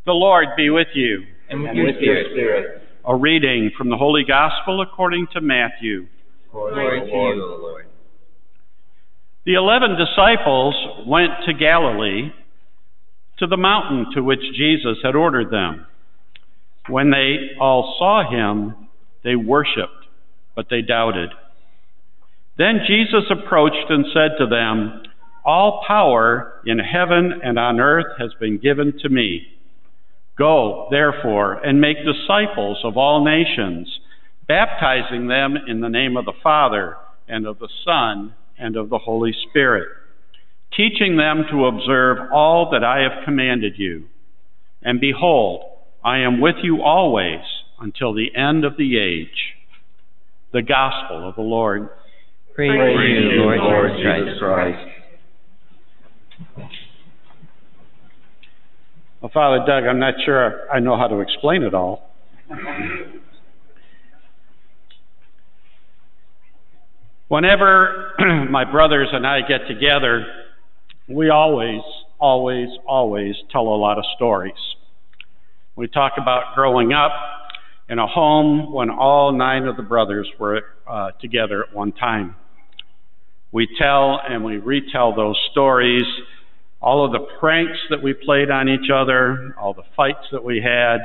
The Lord be with you. And with your spirit. A reading from the Holy Gospel according to Matthew. Glory to you, Lord. The 11 disciples went to Galilee, to the mountain to which Jesus had ordered them. When they all saw him, they worshipped, but they doubted. Then Jesus approached and said to them, "All power in heaven and on earth has been given to me. Go, therefore, and make disciples of all nations, baptizing them in the name of the Father, and of the Son, and of the Holy Spirit, teaching them to observe all that I have commanded you. And behold, I am with you always until the end of the age." The Gospel of the Lord. Praise you, Lord Jesus Christ. Well, Father Doug, I'm not sure I know how to explain it all. Whenever my brothers and I get together, we always tell a lot of stories. We talk about growing up in a home when all 9 of the brothers were together at one time. We tell and we retell those stories, all of the pranks that we played on each other, all the fights that we had,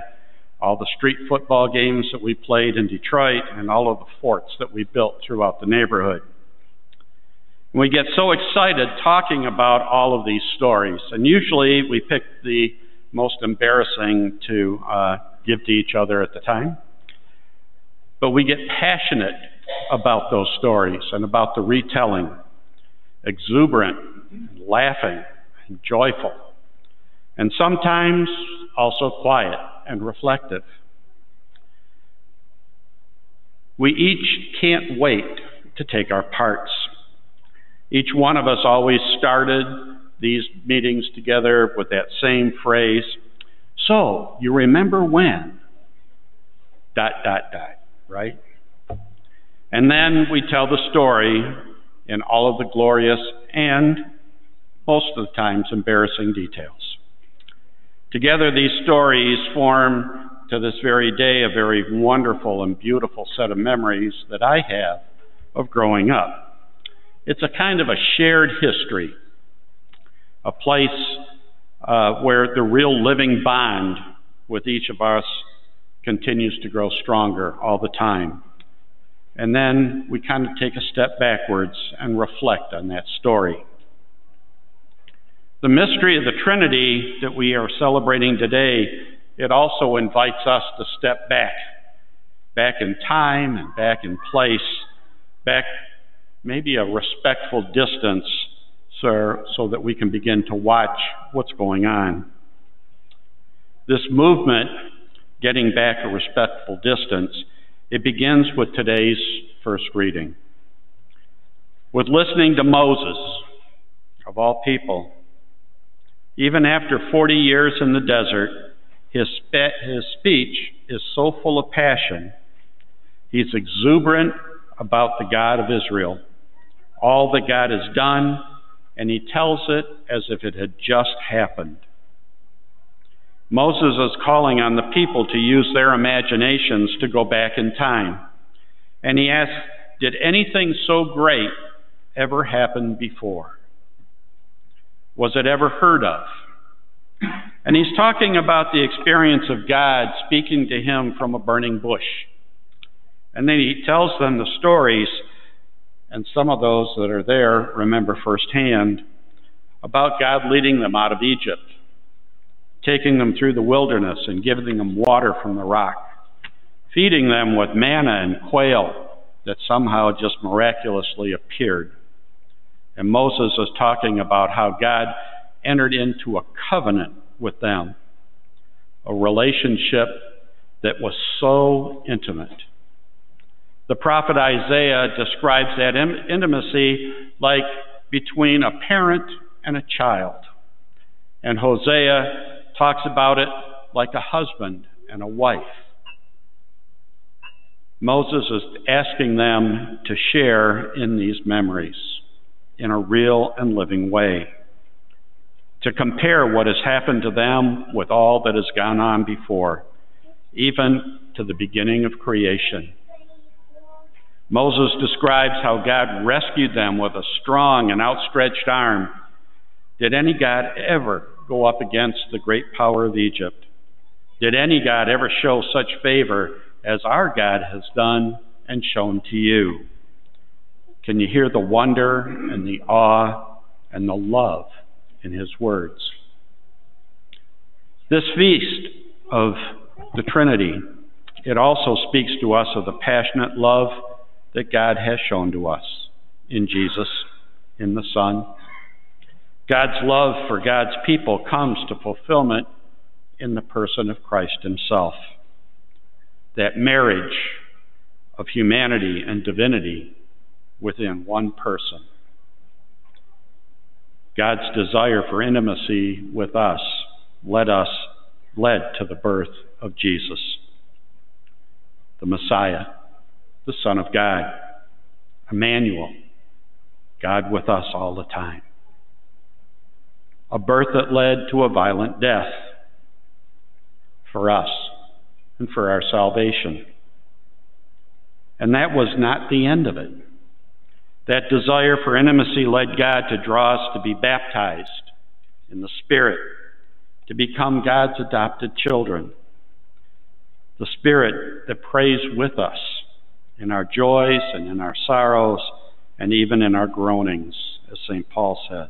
all the street football games that we played in Detroit, and all of the forts that we built throughout the neighborhood. We get so excited talking about all of these stories, and usually we pick the most embarrassing to give to each other at the time. But we get passionate about those stories and about the retelling, exuberant, laughing, and joyful, and sometimes also quiet and reflective. We each can't wait to take our parts. Each one of us always started these meetings together with that same phrase, "So, you remember when? ... right? And then we tell the story in all of the glorious and most of the times embarrassing details. Together, these stories form, to this very day, a very wonderful and beautiful set of memories that I have of growing up. It's a kind of a shared history, a place where the real living bond with each of us continues to grow stronger all the time. And then we kind of take a step backwards and reflect on that story. The mystery of the Trinity that we are celebrating today, it also invites us to step back in time and back in place, back maybe a respectful distance so that we can begin to watch what's going on. This movement, getting back a respectful distance, it begins with today's first reading. With listening to Moses, of all people. Even after 40 years in the desert, his speech is so full of passion. He's exuberant about the God of Israel, all that God has done, and he tells it as if it had just happened. Moses is calling on the people to use their imaginations to go back in time. And he asks, did anything so great ever happen before? Was it ever heard of? And he's talking about the experience of God speaking to him from a burning bush. And then he tells them the stories, and some of those that are there remember firsthand, about God leading them out of Egypt, taking them through the wilderness and giving them water from the rock, feeding them with manna and quail that somehow just miraculously appeared. And Moses is talking about how God entered into a covenant with them, a relationship that was so intimate. The prophet Isaiah describes that intimacy like between a parent and a child. And Hosea talks about it like a husband and a wife. Moses is asking them to share in these memories in a real and living way. to compare what has happened to them with all that has gone on before, even to the beginning of creation. Moses describes how God rescued them with a strong and outstretched arm. Did any God ever go up against the great power of Egypt? Did any God ever show such favor as our God has done and shown to you? Can you hear the wonder and the awe and the love in his words? This feast of the Trinity, it also speaks to us of the passionate love that God has shown to us in Jesus, in the Son. God's love for God's people comes to fulfillment in the person of Christ himself. That marriage of humanity and divinity within one person. God's desire for intimacy with us led to the birth of Jesus, the Messiah, the Son of God, Emmanuel, God with us all the time. A birth that led to a violent death for us and for our salvation. And that was not the end of it. That desire for intimacy led God to draw us to be baptized in the Spirit, to become God's adopted children. The Spirit that prays with us in our joys and in our sorrows and even in our groanings, as St. Paul says.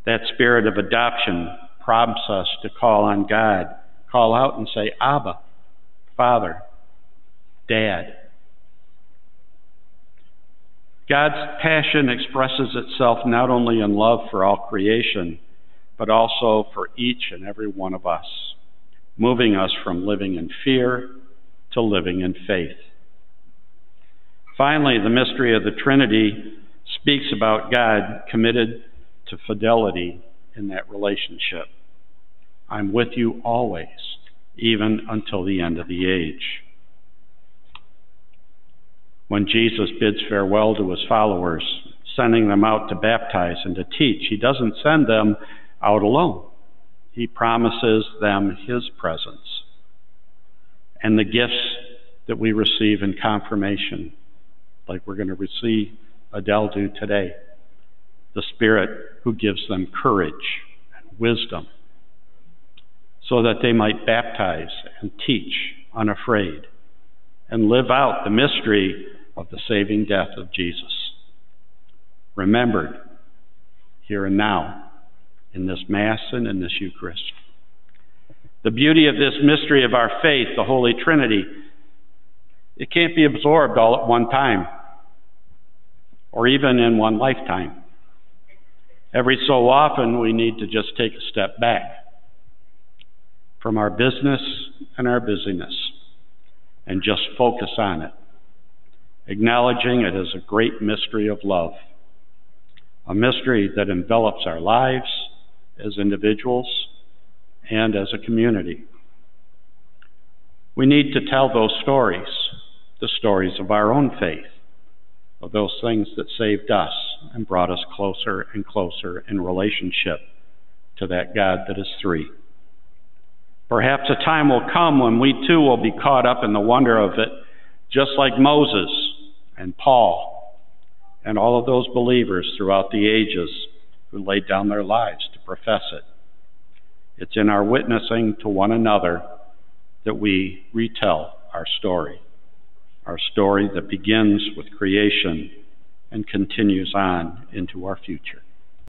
That Spirit of adoption prompts us to call on God, call out and say, Abba, Father, Dad. God's passion expresses itself not only in love for all creation, but also for each and every one of us, moving us from living in fear to living in faith. Finally, the mystery of the Trinity speaks about God committed to fidelity in that relationship. I'm with you always, even until the end of the age. When Jesus bids farewell to his followers, sending them out to baptize and to teach, he doesn't send them out alone. He promises them his presence and the gifts that we receive in confirmation, like we're going to receive Adele do today. The Spirit who gives them courage and wisdom so that they might baptize and teach unafraid and live out the mystery of the saving death of Jesus, remembered here and now in this Mass and in this Eucharist. The beauty of this mystery of our faith, the Holy Trinity, it can't be absorbed all at one time or even in one lifetime. Every so often we need to just take a step back from our business and our busyness and just focus on it, acknowledging it as a great mystery of love, a mystery that envelops our lives as individuals and as a community. We need to tell those stories, the stories of our own faith, of those things that saved us and brought us closer and closer in relationship to that God that is three. Perhaps a time will come when we too will be caught up in the wonder of it, just like Moses and Paul and all of those believers throughout the ages who laid down their lives to profess it. It's in our witnessing to one another that we retell our story that begins with creation and continues on into our future.